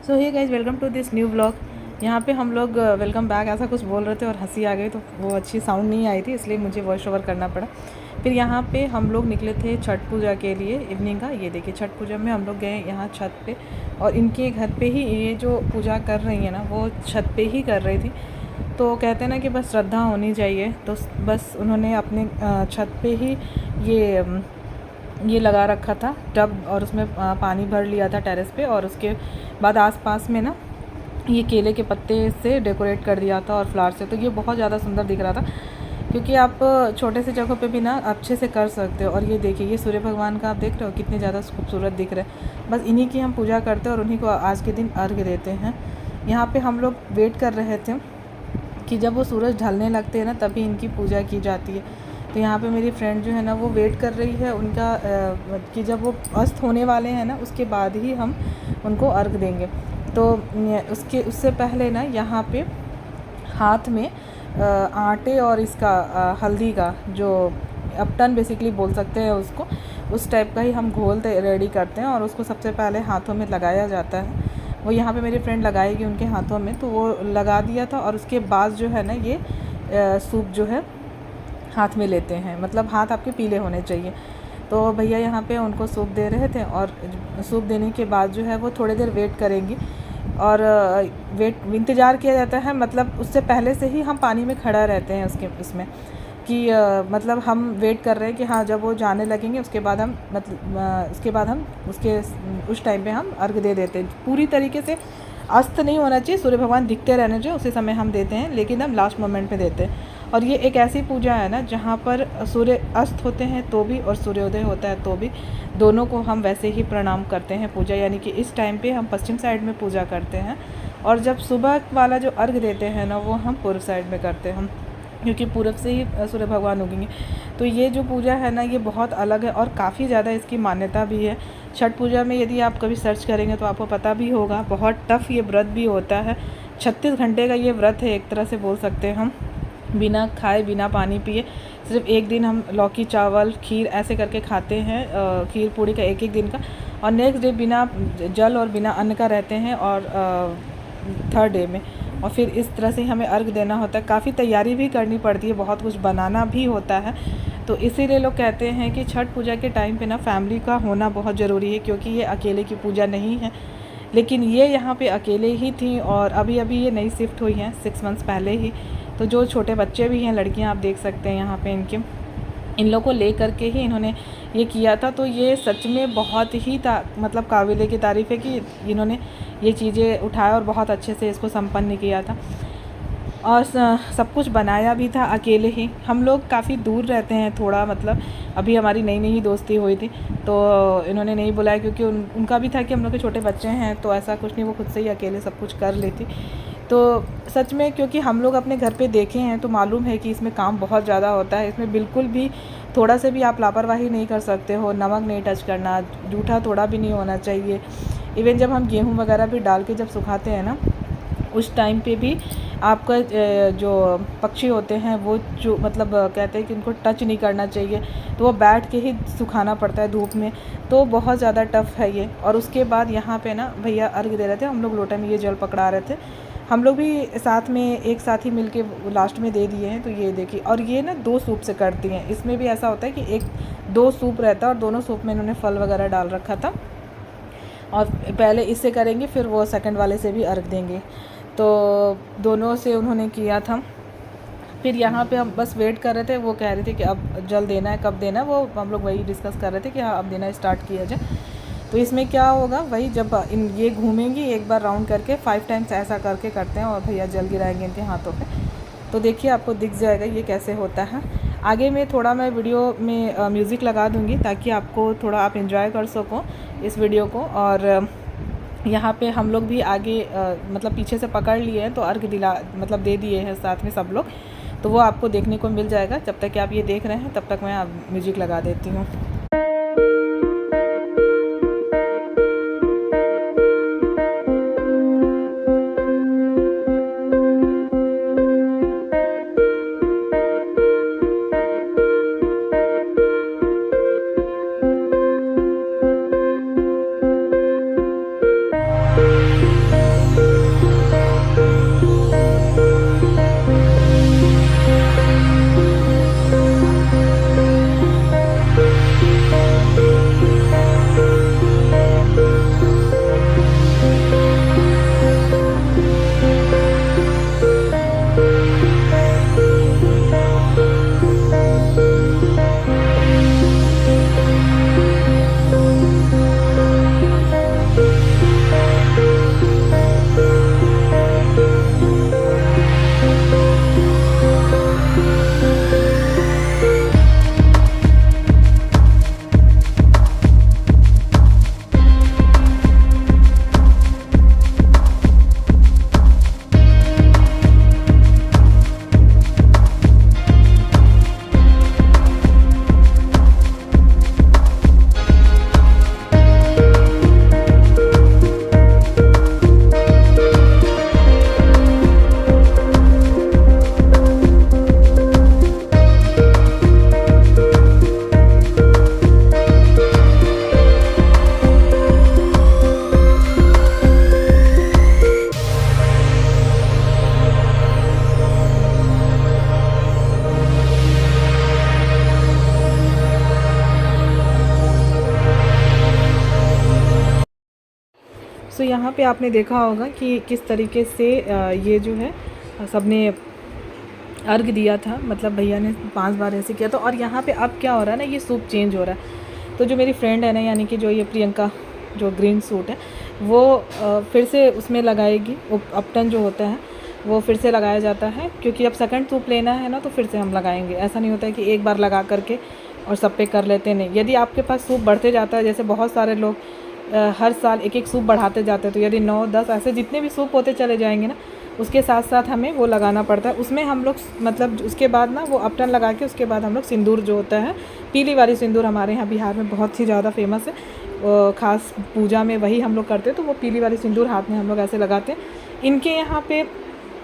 So hey guys, welcome to this new vlog. यहाँ पे हम लोग वेलकम बैक ऐसा कुछ बोल रहे थे और हंसी आ गई, तो वो अच्छी साउंड नहीं आई थी, इसलिए मुझे वॉइस ओवर करना पड़ा। फिर यहाँ पे हम लोग निकले थे छठ पूजा के लिए इवनिंग का। ये देखिए, छठ पूजा में हम लोग गए यहाँ छत पे, और इनके घर पे ही ये जो पूजा कर रही है ना, वो छत पे ही कर रही थी। तो कहते हैं ना कि बस श्रद्धा होनी चाहिए, तो बस उन्होंने अपने छत पे ही ये लगा रखा था टब, और उसमें पानी भर लिया था टेरेस पे, और उसके बाद आसपास में ना ये केले के पत्ते से डेकोरेट कर दिया था और फ्लावर से। तो ये बहुत ज़्यादा सुंदर दिख रहा था, क्योंकि आप छोटे से जगह पे भी ना अच्छे से कर सकते हो। और ये देखिए, ये सूर्य भगवान का आप देख रहे हो कितने ज़्यादा खूबसूरत दिख रहे हैं। बस इन्हीं की हम पूजा करते हैं और उन्हीं को आज के दिन अर्घ्य देते हैं। यहाँ पे हम लोग वेट कर रहे थे कि जब वो सूरज ढलने लगते हैं ना, तभी इनकी पूजा की जाती है। तो यहाँ पे मेरी फ्रेंड जो है ना, वो वेट कर रही है उनका कि जब वो अस्त होने वाले हैं ना, उसके बाद ही हम उनको अर्घ देंगे। तो उससे पहले ना यहाँ पे हाथ में आटे और इसका हल्दी का जो अपटन बेसिकली बोल सकते हैं उसको, उस टाइप का ही हम घोल रेडी करते हैं, और उसको सबसे पहले हाथों में लगाया जाता है। वो यहाँ पे मेरी फ्रेंड लगाएगी उनके हाथों में, तो वो लगा दिया था। और उसके बाद जो है ना, ये सूप जो है हाथ में लेते हैं, मतलब हाथ आपके पीले होने चाहिए। तो भैया यहाँ पे उनको सूप दे रहे थे, और सूप देने के बाद जो है वो थोड़ी देर वेट करेंगी, और इंतज़ार किया जाता है। मतलब उससे पहले से ही हम पानी में खड़ा रहते हैं उसमें कि मतलब हम वेट कर रहे हैं कि हाँ, जब वो जाने लगेंगे उसके बाद हम उस टाइम पे हम अर्घ दे देते हैं। पूरी तरीके से अस्त नहीं होना चाहिए, सूर्य भगवान दिखते रहने चाहिए, उसी समय हम देते हैं, लेकिन हम लास्ट मोमेंट पे देते हैं। और ये एक ऐसी पूजा है ना, जहाँ पर सूर्य अस्त होते हैं तो भी और सूर्योदय होता है तो भी, दोनों को हम वैसे ही प्रणाम करते हैं पूजा। यानी कि इस टाइम पे हम पश्चिम साइड में पूजा करते हैं, और जब सुबह वाला जो अर्घ देते हैं ना, वो हम पूर्व साइड में करते हैं, क्योंकि पूरब से ही सूर्य भगवान उगेंगे। तो ये जो पूजा है ना, ये बहुत अलग है और काफ़ी ज़्यादा इसकी मान्यता भी है। छठ पूजा में यदि आप कभी सर्च करेंगे तो आपको पता भी होगा, बहुत टफ़ ये व्रत भी होता है। 36 घंटे का ये व्रत है, एक तरह से बोल सकते हैं हम। बिना खाए बिना पानी पिए सिर्फ एक दिन हम लौकी चावल खीर ऐसे करके खाते हैं, खीर पूड़ी का एक दिन का, और नेक्स्ट डे बिना जल और बिना अन्न का रहते हैं, और थर्ड डे में, और फिर इस तरह से हमें अर्घ देना होता है। काफ़ी तैयारी भी करनी पड़ती है, बहुत कुछ बनाना भी होता है। तो इसीलिए लोग कहते हैं कि छठ पूजा के टाइम पे ना फैमिली का होना बहुत ज़रूरी है, क्योंकि ये अकेले की पूजा नहीं है। लेकिन ये यहाँ पे अकेले ही थी, और अभी अभी ये नई शिफ्ट हुई हैं 6 मंथ्स पहले ही। तो जो छोटे बच्चे भी हैं, लड़कियाँ आप देख सकते हैं यहाँ पे, इन लोगों को ले करके ही इन्होंने ये किया था। तो ये सच में बहुत ही मतलब काबिले की तारीफ़ है कि इन्होंने ये चीज़ें उठाया और बहुत अच्छे से इसको संपन्न किया था, और सब कुछ बनाया भी था अकेले ही। हम लोग काफ़ी दूर रहते हैं थोड़ा, मतलब अभी हमारी नई नई दोस्ती हुई थी, तो इन्होंने नहीं बुलाया, क्योंकि उनका भी था कि हम लोग के छोटे बच्चे हैं, तो ऐसा कुछ नहीं, वो खुद से ही अकेले सब कुछ कर लेती। तो सच में, क्योंकि हम लोग अपने घर पे देखे हैं, तो मालूम है कि इसमें काम बहुत ज़्यादा होता है। इसमें बिल्कुल भी थोड़ा से भी आप लापरवाही नहीं कर सकते हो। नमक नहीं टच करना, जूठा थोड़ा भी नहीं होना चाहिए। इवन जब हम गेहूँ वगैरह भी डाल के जब सुखाते हैं ना, उस टाइम पे भी आपका जो पक्षी होते हैं, वो जो मतलब कहते हैं कि उनको टच नहीं करना चाहिए, तो वो बैठ के ही सुखाना पड़ता है धूप में। तो बहुत ज़्यादा टफ़ है ये। और उसके बाद यहाँ पे ना भैया अर्घ दे रहे थे, हम लोग लोटे में ये जल पकड़ा रहे थे। हम लोग भी साथ में एक साथ ही मिलके लास्ट में दे दिए हैं। तो ये देखिए, और ये ना 2 सूप से करती हैं। इसमें भी ऐसा होता है कि 2 सूप रहता है, और दोनों सूप में इन्होंने फल वगैरह डाल रखा था, और पहले इससे करेंगे, फिर वो सेकंड वाले से भी अर्घ देंगे। तो दोनों से उन्होंने किया था। फिर यहाँ पे हम बस वेट कर रहे थे, वो कह रहे थे कि अब जल देना है, कब देना है, वो हम लोग वही डिस्कस कर रहे थे कि हाँ, अब देना स्टार्ट किया जाए। तो इसमें क्या होगा, वही जब ये घूमेंगी एक बार राउंड करके, 5 टाइम्स ऐसा करके करते हैं, और भैया जल गिराएंगे इनके हाथों पे। तो देखिए, आपको दिख जाएगा ये कैसे होता है। आगे में थोड़ा मैं वीडियो में म्यूज़िक लगा दूँगी, ताकि आपको थोड़ा आप एंजॉय कर सको इस वीडियो को। और यहाँ पे हम लोग भी आगे मतलब पीछे से पकड़ लिए हैं, तो अर्घ मतलब दे दिए हैं साथ में सब लोग। तो वो आपको देखने को मिल जाएगा। जब तक कि आप ये देख रहे हैं, तब तक मैं म्यूज़िक लगा देती हूँ। सो यहाँ पे आपने देखा होगा कि किस तरीके से ये जो है सबने अर्घ दिया था, मतलब भैया ने 5 बार ऐसे किया था। और यहाँ पे अब क्या हो रहा है ना, ये सूप चेंज हो रहा है। तो जो मेरी फ्रेंड है ना, यानी कि जो ये प्रियंका, जो ग्रीन सूट है, वो फिर से उसमें लगाएगी। अपटन जो होता है वो फिर से लगाया जाता है, क्योंकि अब सेकंड सूप लेना है ना, तो फिर से हम लगाएंगे। ऐसा नहीं होता है कि एक बार लगा करके और सब पे कर लेते नहीं। यदि आपके पास सूप बढ़ते जाता है, जैसे बहुत सारे लोग हर साल एक एक सूप बढ़ाते जाते हैं, तो यदि 9, 10 ऐसे जितने भी सूप होते चले जाएंगे ना, उसके साथ साथ हमें वो लगाना पड़ता है। उसमें हम लोग मतलब उसके बाद ना वो अपटन लगा के उसके बाद हम लोग सिंदूर जो होता है, पीली वाली सिंदूर हमारे यहाँ बिहार में बहुत ही ज़्यादा फेमस है, ख़ास पूजा में वही हम लोग करते हैं। तो वो पीली वाली सिंदूर हाथ में हम लोग ऐसे लगाते हैं। इनके यहाँ पे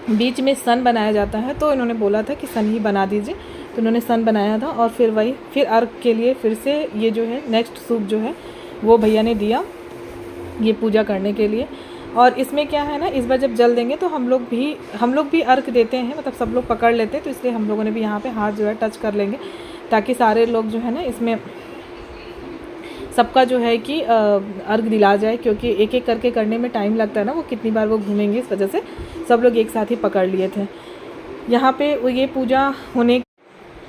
बीच में सन बनाया जाता है, तो इन्होंने बोला था कि सन ही बना दीजिए, तो इन्होंने सन बनाया था। और फिर अर्घ के लिए फिर से ये जो है नेक्स्ट सूप जो है वो भैया ने दिया ये पूजा करने के लिए। और इसमें क्या है ना, इस बार जब जल देंगे तो हम लोग भी अर्घ देते हैं, मतलब सब लोग पकड़ लेते हैं। तो इसलिए हम लोगों ने भी यहाँ पे हाथ जो है टच कर लेंगे, ताकि सारे लोग जो है ना इसमें सबका जो है कि अर्घ दिला जाए, क्योंकि एक एक करके करने में टाइम लगता है ना, वो कितनी बार वो घूमेंगे, इस वजह से सब लोग एक साथ ही पकड़ लिए थे। यहाँ पे ये पूजा होने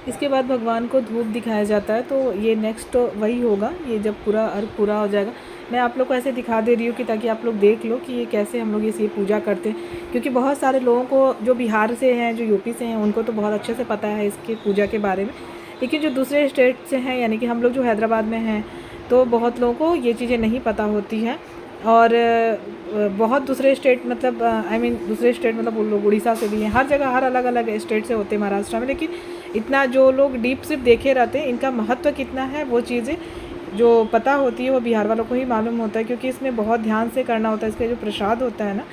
इसके बाद भगवान को धूप दिखाया जाता है। तो ये नेक्स्ट वही होगा, ये जब पूरा अर्घ पूरा हो जाएगा। मैं आप लोग को ऐसे दिखा दे रही हूँ कि ताकि आप लोग देख लो कि ये कैसे हम लोग ये पूजा करते हैं, क्योंकि बहुत सारे लोगों को जो बिहार से हैं, जो यूपी से हैं, उनको तो बहुत अच्छे से पता है इसके पूजा के बारे में। लेकिन जो दूसरे स्टेट से हैं, यानी कि हम लोग जो हैदराबाद में हैं, तो बहुत लोगों को ये चीज़ें नहीं पता होती हैं। और बहुत दूसरे स्टेट मतलब दूसरे स्टेट मतलब उन लोग उड़ीसा से भी हैं, हर जगह हर अलग अलग स्टेट से होते हैं महाराष्ट्र में। लेकिन इतना जो लोग डीप सिर्फ देखे रहते हैं, इनका महत्व कितना है, वो चीज़ें जो पता होती है वो बिहार वालों को ही मालूम होता है, क्योंकि इसमें बहुत ध्यान से करना होता है। इसका जो प्रसाद होता है ना,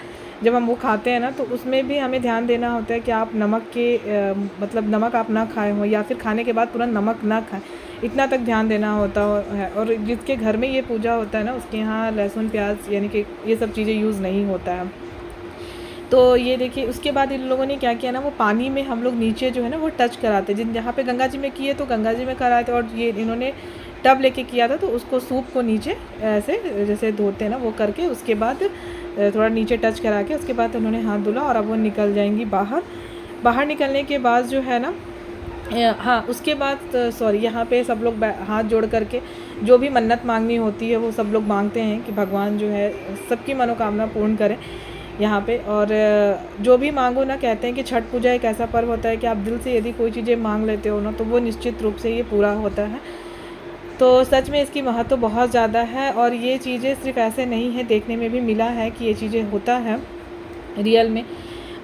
जब हम वो खाते हैं ना, तो उसमें भी हमें ध्यान देना होता है कि आप नमक के मतलब नमक आप ना खाए हों, या फिर खाने के बाद तुरंत नमक ना खाएं, इतना तक ध्यान देना होता है। और जिसके घर में ये पूजा होता है ना, उसके यहाँ लहसुन प्याज यानी कि ये सब चीज़ें यूज़ नहीं होता है। तो ये देखिए, उसके बाद इन लोगों ने क्या किया ना, वो पानी में हम लोग नीचे जो है ना वो टच कराते, जहाँ पे गंगा जी में किए तो गंगा जी में कराए थे, और ये इन्होंने टब लेके किया था, तो उसको सूप को नीचे ऐसे जैसे धोते हैं ना, वो करके उसके बाद थोड़ा नीचे टच करा के उसके बाद उन्होंने हाथ धुला। और अब वो निकल जाएंगी बाहर निकलने के बाद जो है ना, हाँ उसके बाद सॉरी, यहाँ पे सब लोग हाथ जोड़ करके जो भी मन्नत मांगनी होती है वो सब लोग मांगते हैं कि भगवान जो है सबकी मनोकामना पूर्ण करें यहाँ पे। और जो भी मांगो ना, कहते हैं कि छठ पूजा एक ऐसा पर्व होता है कि आप दिल से यदि कोई चीज़ें मांग लेते हो ना, तो वो निश्चित रूप से ये पूरा होता है। तो सच में इसकी महत्व बहुत ज़्यादा है, और ये चीज़ें सिर्फ ऐसे नहीं है, देखने में भी मिला है कि ये चीज़ें होता है रियल में।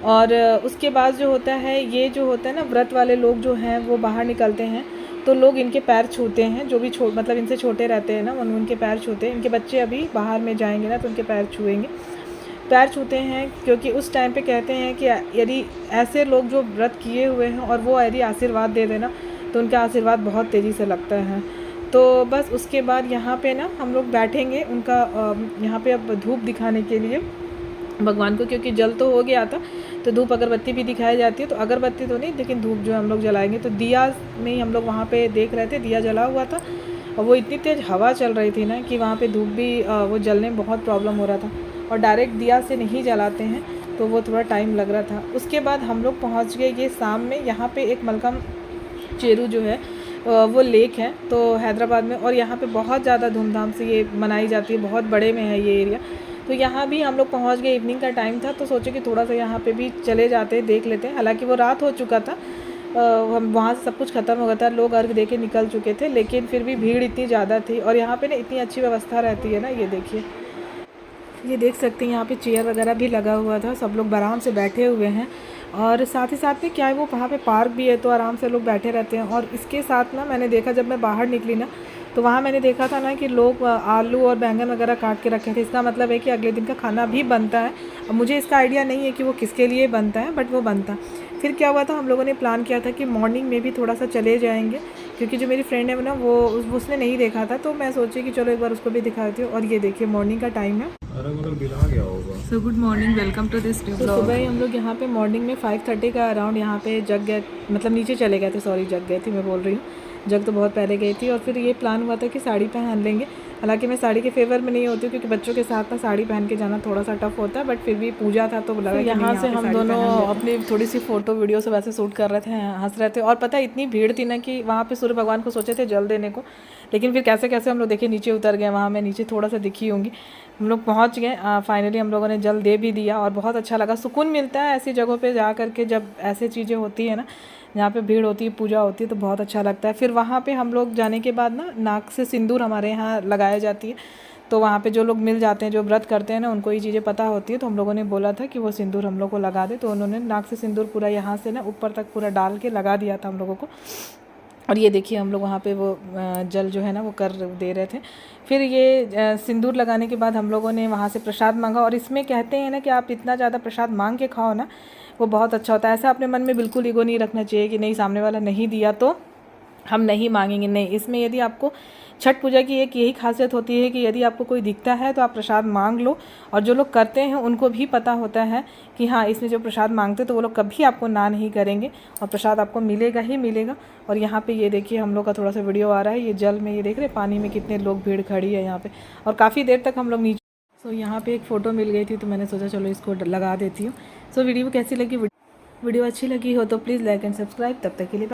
और उसके बाद जो होता है, ये जो होता है ना, व्रत वाले लोग जो हैं वो बाहर निकलते हैं, तो लोग इनके पैर छूते हैं, जो भी मतलब इनसे छोटे रहते हैं ना, उनके पैर छूते हैं। इनके बच्चे अभी बाहर में जाएंगे ना, तो उनके पैर छूते हैं, क्योंकि उस टाइम पे कहते हैं कि यदि ऐसे लोग जो व्रत किए हुए हैं और वो यदि आशीर्वाद दे देना, तो उनका आशीर्वाद बहुत तेज़ी से लगता है। तो बस उसके बाद यहाँ पे ना हम लोग बैठेंगे उनका यहाँ पे अब धूप दिखाने के लिए भगवान को, क्योंकि जल तो हो गया था, तो धूप अगरबत्ती भी दिखाई जाती है। तो अगरबत्ती तो नहीं, लेकिन धूप जो हम लोग जलाएंगे। तो दिया में ही हम लोग वहाँ पे देख रहे थे, दिया जला हुआ था, और वो इतनी तेज़ हवा चल रही थी ना कि वहाँ पे धूप भी वो जलने में बहुत प्रॉब्लम हो रहा था। और डायरेक्ट दिया से नहीं जलाते हैं, तो वो थोड़ा टाइम लग रहा था। उसके बाद हम लोग पहुँच गए ये शाम में, यहाँ पर एक मलकम चेरू जो है वो लेक है, तो हैदराबाद में, और यहाँ पे बहुत ज़्यादा धूमधाम से ये मनाई जाती है, बहुत बड़े में है ये एरिया। तो यहाँ भी हम लोग पहुँच गए, इवनिंग का टाइम था, तो सोचे कि थोड़ा सा यहाँ पे भी चले जाते हैं, देख लेते हैं। हालांकि वो रात हो चुका था, हम वहाँ से सब कुछ ख़त्म हो गया था, लोग अर्घ दे के निकल चुके थे, लेकिन फिर भी भीड़ इतनी ज़्यादा थी। और यहाँ पे ना इतनी अच्छी व्यवस्था रहती है ना, ये देखिए, ये देख सकते हैं यहाँ पे चेयर वगैरह भी लगा हुआ था, सब लोग आराम से बैठे हुए हैं। और साथ ही साथ में क्या है, वो वहाँ पे पार्क भी है, तो आराम से लोग बैठे रहते हैं। और इसके साथ ना मैंने देखा, जब मैं बाहर निकली ना, तो वहाँ मैंने देखा था ना कि लोग आलू और बैंगन वगैरह काट के रखे थे। इसका मतलब है कि अगले दिन का खाना भी बनता है। अब मुझे इसका आइडिया नहीं है कि वो किसके लिए बनता है, बट वो बनता। फिर क्या हुआ था, हम लोगों ने प्लान किया था कि मॉर्निंग में भी थोड़ा सा चले जाएंगे, क्योंकि जो मेरी फ्रेंड है ना, वो उसने नहीं देखा था, तो मैं सोची कि चलो एक बार उसको भी दिखाती हूँ। और ये देखिए, मॉर्निंग का टाइम है। So good morning, welcome to this new blog. सुबह हम लोग यहाँ पे मॉर्निंग में 5:30 का अराउंड यहाँ पे जग गए, मतलब नीचे चले गए थे, सॉरी जग गए थे मैं बोल रही हूँ, जग तो बहुत पहले गई थी। और फिर ये प्लान हुआ था कि साड़ी पहन लेंगे। हालांकि मैं साड़ी के फेवर में नहीं होती हूँ क्योंकि बच्चों के साथ ना साड़ी पहन के जाना थोड़ा सा टफ होता है, बट फिर भी पूजा था तो लगा कि यहाँ से हम दोनों अपनी थोड़ी सी फ़ोटो वीडियो से वैसे शूट कर रहे थे, हंस रहे थे। और पता है इतनी भीड़ थी ना कि वहाँ पे सूर्य भगवान को सोचे थे जल देने को, लेकिन फिर कैसे कैसे हम लोग देखिए नीचे उतर गए। वहाँ मैं नीचे थोड़ा सा दिखी होंगी, हम लोग पहुँच गए। फाइनली हम लोगों ने जल दे भी दिया और बहुत अच्छा लगा। सुकून मिलता है ऐसी जगहों पे जा करके, जब ऐसे चीज़ें होती है ना, जहाँ पे भीड़ होती है, पूजा होती है, तो बहुत अच्छा लगता है। फिर वहाँ पे हम लोग जाने के बाद ना नाक से सिंदूर हमारे यहाँ लगाई जाती है, तो वहाँ पे जो लोग मिल जाते हैं, जो व्रत करते हैं ना, उनको ये चीज़ें पता होती है। तो हम लोगों ने बोला था कि वो सिंदूर हम लोग को लगा दे, तो उन्होंने नाक से सिंदूर पूरा यहाँ से ना ऊपर तक पूरा डाल के लगा दिया था हम लोगों को। और ये देखिए हम लोग वहाँ पे वो जल जो है ना वो कर दे रहे थे। फिर ये सिंदूर लगाने के बाद हम लोगों ने वहाँ से प्रसाद मांगा। और इसमें कहते हैं ना कि आप इतना ज़्यादा प्रसाद मांग के खाओ ना, वो बहुत अच्छा होता है। ऐसा अपने मन में बिल्कुल ईगो नहीं रखना चाहिए कि नहीं सामने वाला नहीं दिया तो हम नहीं मांगेंगे। नहीं, इसमें यदि आपको छठ पूजा की एक यही खासियत होती है कि यदि आपको कोई दिखता है तो आप प्रसाद मांग लो। और जो लोग करते हैं उनको भी पता होता है कि हाँ, इसमें जो प्रसाद मांगते तो वो लोग कभी आपको ना नहीं करेंगे और प्रसाद आपको मिलेगा ही मिलेगा। और यहाँ पे ये देखिए हम लोग का थोड़ा सा वीडियो आ रहा है, ये जल में ये देख रहे पानी में कितने लोग भीड़ खड़ी है यहाँ पे, और काफ़ी देर तक हम लोग नीचे। सो यहाँ पे एक फ़ोटो मिल गई थी तो मैंने सोचा चलो इसको लगा देती हूँ। सो वीडियो कैसी लगी? वीडियो अच्छी लगी हो तो प्लीज़ लाइक एंड सब्सक्राइब। तब तक के लिए